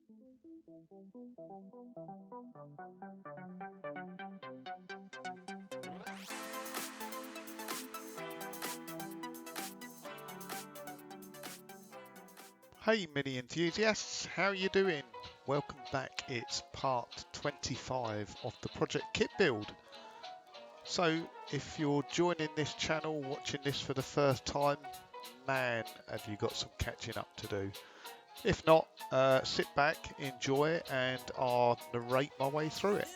Hey mini enthusiasts, how are you doing? Welcome back. It's part 25 of the Project KITT build. So if you're joining this channel, watching this for the first time, man, have you got some catching up to do. If not, sit back, enjoy, and I'll narrate my way through it.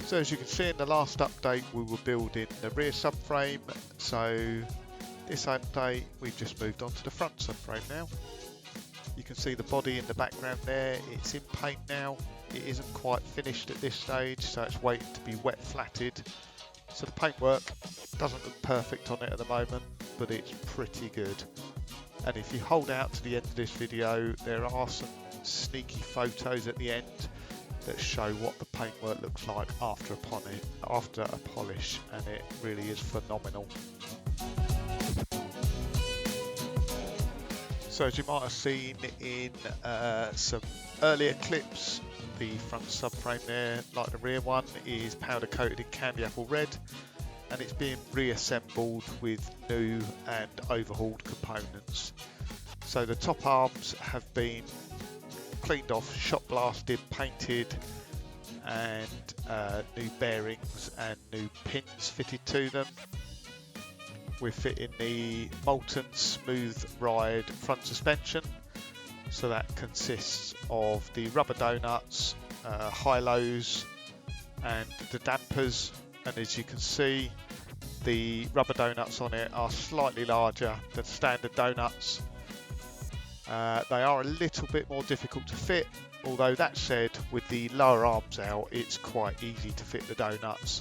So as you can see in the last update, we were building the rear subframe. So this update, we've just moved on to the front subframe now. You can see the body in the background there. It's in paint now. It isn't quite finished at this stage, so it's waiting to be wet flatted. So the paintwork doesn't look perfect on it at the moment, but it's pretty good. And if you hold out to the end of this video, there are some sneaky photos at the end that show what the paintwork looks like after a polish, and it really is phenomenal. So as you might have seen in some earlier clips, the front subframe there, like the rear one, is powder coated in candy apple red, and it's being reassembled with new and overhauled components. So the top arms have been cleaned off, shot blasted, painted, and new bearings and new pins fitted to them. We're fitting the Molten Smooth Ride front suspension, so that consists of the rubber donuts, high-lows and the dampers, and as you can see, the rubber donuts on it are slightly larger than standard donuts. They are a little bit more difficult to fit, although that said, with the lower arms out, it's quite easy to fit the donuts.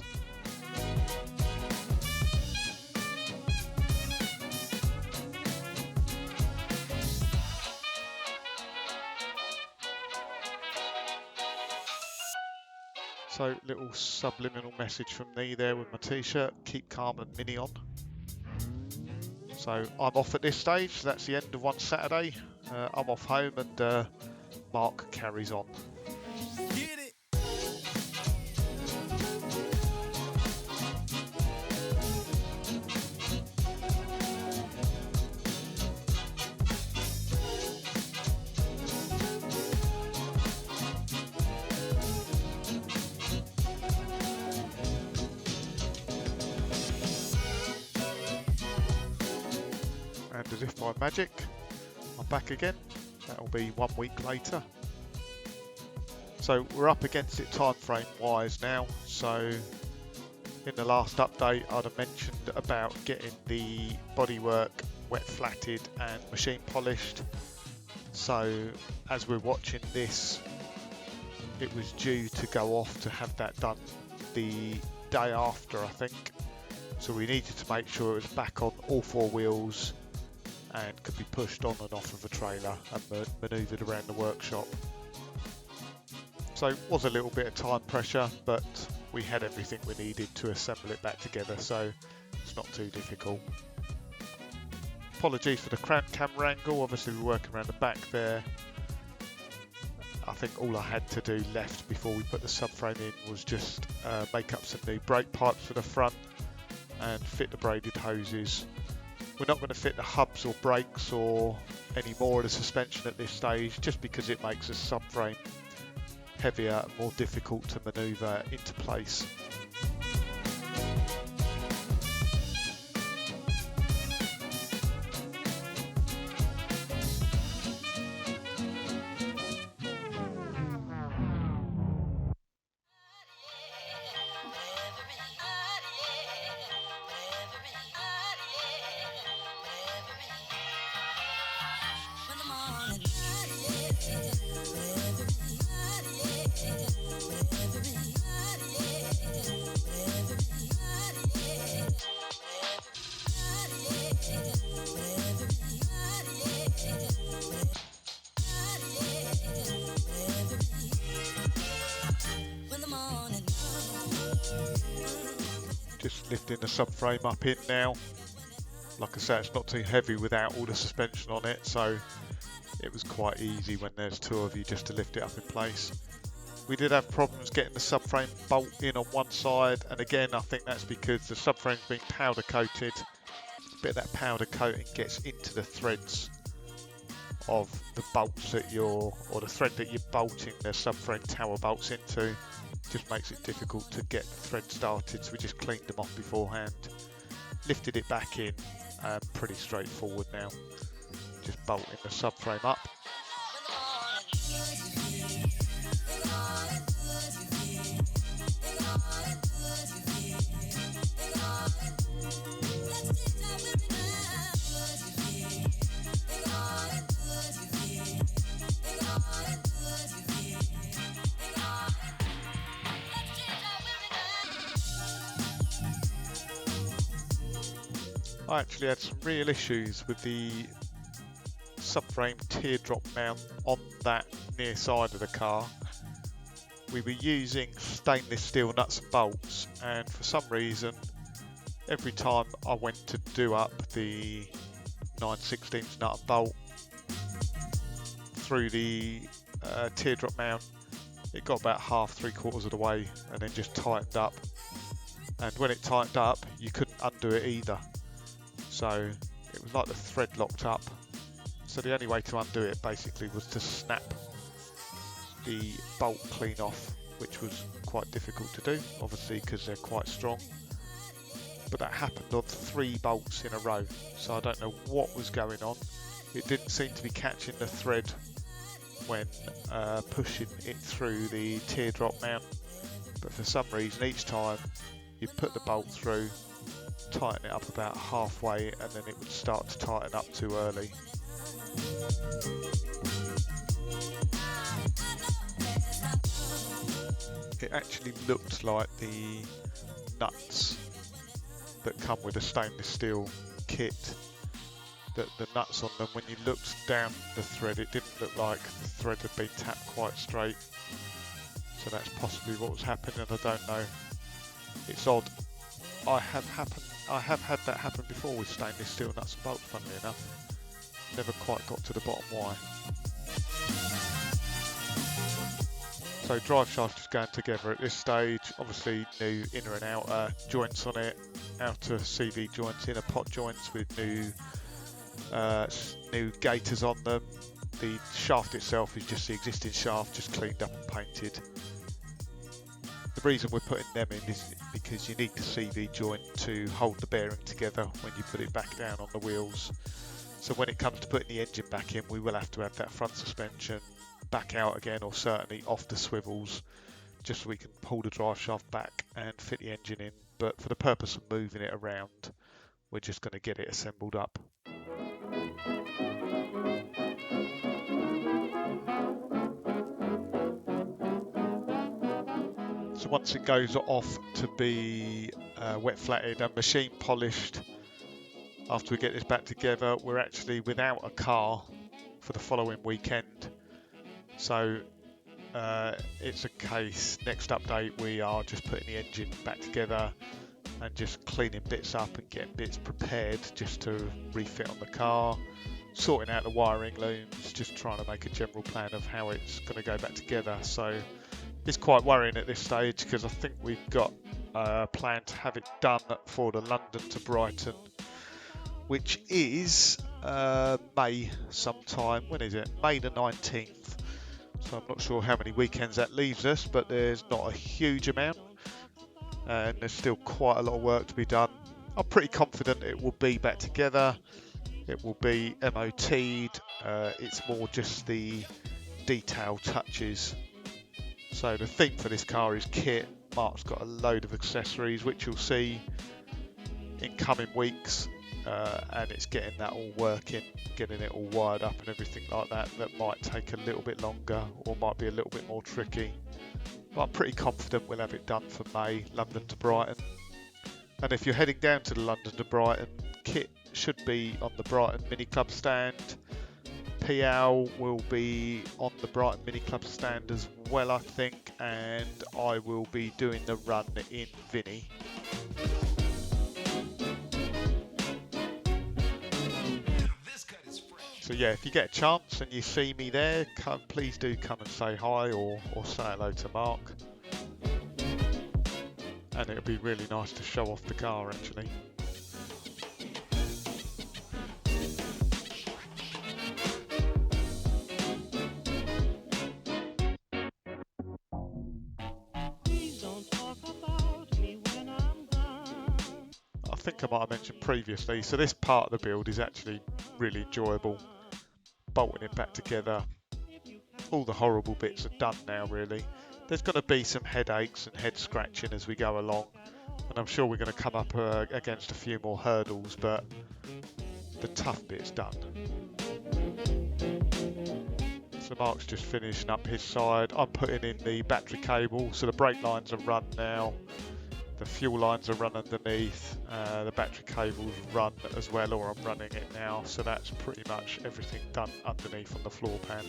So little subliminal message from me there with my t-shirt, keep calm and mini on. So I'm off at this stage, so that's the end of one Saturday. I'm off home and Mark carries on. Get it. And as if by magic, I'm back again. That'll be 1 week later. So we're up against it time frame wise now. So in the last update, I'd have mentioned about getting the bodywork wet flatted and machine polished. So as we're watching this, it was due to go off to have that done the day after, I think. So we needed to make sure it was back on all four wheels and could be pushed on and off of a trailer and manoeuvred around the workshop. So it was a little bit of time pressure, but we had everything we needed to assemble it back together, so it's not too difficult. Apologies for the cramped camera angle, obviously we're working around the back there. I think all I had to do left before we put the subframe in was just make up some new brake pipes for the front and fit the braided hoses. We're not going to fit the hubs or brakes or any more of the suspension at this stage, just because it makes the subframe heavier and more difficult to manoeuvre into place. Just lifting the subframe up in now. Like I said, it's not too heavy without all the suspension on it, so it was quite easy when there's two of you just to lift it up in place. We did have problems getting the subframe bolt in on one side, and again I think that's because the subframe's been powder coated. A bit of that powder coating gets into the threads of the bolts that or the thread that you're bolting the subframe tower bolts into. Just makes it difficult to get the thread started, so we just cleaned them off beforehand, lifted it back in, pretty straightforward now. Just bolting the subframe up. I actually had some real issues with the subframe teardrop mount on that near side of the car. We were using stainless steel nuts and bolts, and for some reason every time I went to do up the 9/16 nut and bolt through the teardrop mount, it got about half, 3/4 of the way and then just tightened up, and when it tightened up you couldn't undo it either. So it was like the thread locked up. So the only way to undo it basically was to snap the bolt clean off, which was quite difficult to do, obviously because they're quite strong. But that happened on 3 bolts in a row, so I don't know what was going on. It didn't seem to be catching the thread when pushing it through the teardrop mount, but for some reason each time you put the bolt through, tighten it up about halfway, and then it would start to tighten up too early. It actually looked like the nuts that come with a stainless steel kit, that the nuts on them, when you looked down the thread, it didn't look like the thread had been tapped quite straight. So that's possibly what was happening, I don't know. It's odd. I have had that happen before with stainless steel nuts and bolts, funnily enough. Never quite got to the bottom why. So drive shaft is going together at this stage. Obviously new inner and outer joints on it, outer CV joints, inner pot joints with new gaiters on them. The shaft itself is just the existing shaft, just cleaned up and painted. The reason we're putting them in is because you need the CV joint to hold the bearing together when you put it back down on the wheels. So when it comes to putting the engine back in, we will have to have that front suspension back out again, or certainly off the swivels, just so we can pull the drive shaft back and fit the engine in. But for the purpose of moving it around, we're just going to get it assembled up. So once it goes off to be wet flatted and machine polished, after we get this back together, we're actually without a car for the following weekend. So it's a case, next update we are just putting the engine back together and just cleaning bits up and getting bits prepared just to refit on the car, sorting out the wiring looms, just trying to make a general plan of how it's going to go back together. So it's quite worrying at this stage, because I think we've got a plan to have it done for the London to Brighton, which is May sometime. When is it? May the 19th. So I'm not sure how many weekends that leaves us, but there's not a huge amount, and there's still quite a lot of work to be done. I'm pretty confident it will be back together. It will be MOT'd. It's more just the detail touches. So the theme for this car is KITT. Mark's got a load of accessories which you'll see in coming weeks, and it's getting that all working, getting it all wired up and everything like that. That might take a little bit longer or might be a little bit more tricky, but I'm pretty confident we'll have it done for May, London to Brighton. And if you're heading down to the London to Brighton, KITT should be on the Brighton Mini Club stand. PL will be on the Brighton Mini Club stand as well, I think, and I will be doing the run in Vinny. So yeah, if you get a chance and you see me there, please do come and say hi or say hello to Mark. And it would be really nice to show off the car actually. I think I might have mentioned previously, so this part of the build is actually really enjoyable. Bolting it back together, all the horrible bits are done now really. There's going to be some headaches and head scratching as we go along, and I'm sure we're going to come up against a few more hurdles, but the tough bit's done. So Mark's just finishing up his side. I'm putting in the battery cable, so the brake lines are run now. The fuel lines are run underneath, the battery cable's run as well, or I'm running it now, so that's pretty much everything done underneath on the floor pan.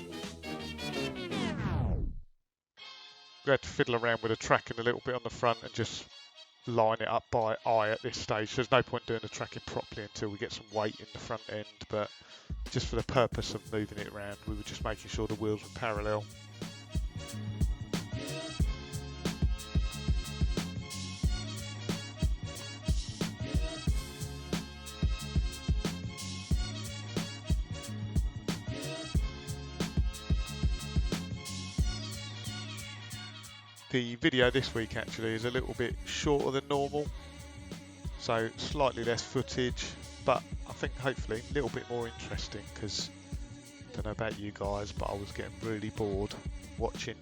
We had to fiddle around with the tracking a little bit on the front and just line it up by eye at this stage. There's no point doing the tracking properly until we get some weight in the front end, but just for the purpose of moving it around, we were just making sure the wheels were parallel. The video this week actually is a little bit shorter than normal, so slightly less footage, but I think hopefully a little bit more interesting, because I don't know about you guys, but I was getting really bored watching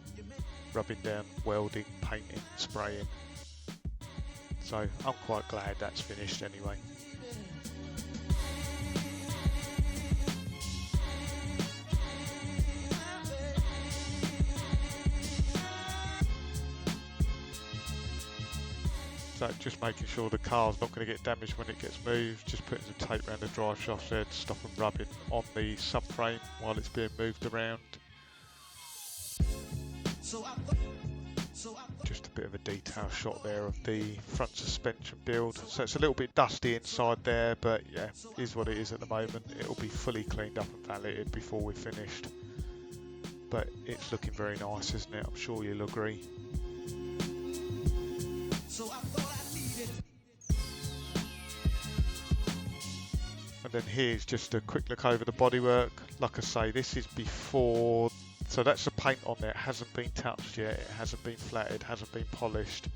rubbing down, welding, painting, spraying, so I'm quite glad that's finished anyway. So just making sure the car's not going to get damaged when it gets moved, just putting some tape around the drive shaft there to stop them rubbing on the subframe while it's being moved around. Just a bit of a detail shot there of the front suspension build. So it's a little bit dusty inside there, but yeah, it is what it is at the moment. It'll be fully cleaned up and valeted before we're finished. But it's looking very nice, isn't it? I'm sure you'll agree. And then here's just a quick look over the bodywork. Like I say, this is before, so that's the paint on there. It hasn't been touched yet, it hasn't been flatted, hasn't been polished.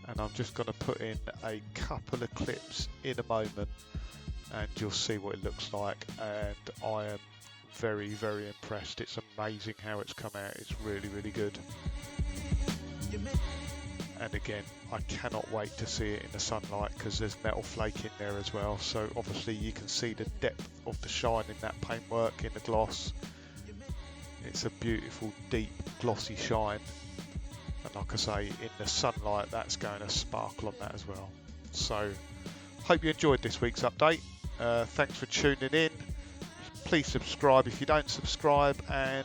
And I'm just going to put in a couple of clips in a moment and you'll see what it looks like. And I am very, very impressed. It's amazing how it's come out. It's really, really good. And again, I cannot wait to see it in the sunlight, because there's metal flake in there as well. So obviously you can see the depth of the shine in that paintwork, in the gloss. It's a beautiful, deep, glossy shine. And like I say, in the sunlight, that's going to sparkle on that as well. So hope you enjoyed this week's update. Thanks for tuning in. Please subscribe if you don't subscribe. And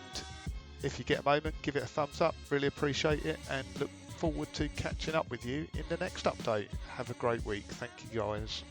if you get a moment, give it a thumbs up. Really appreciate it. And look forward to catching up with you in the next update. Have a great week. Thank you guys.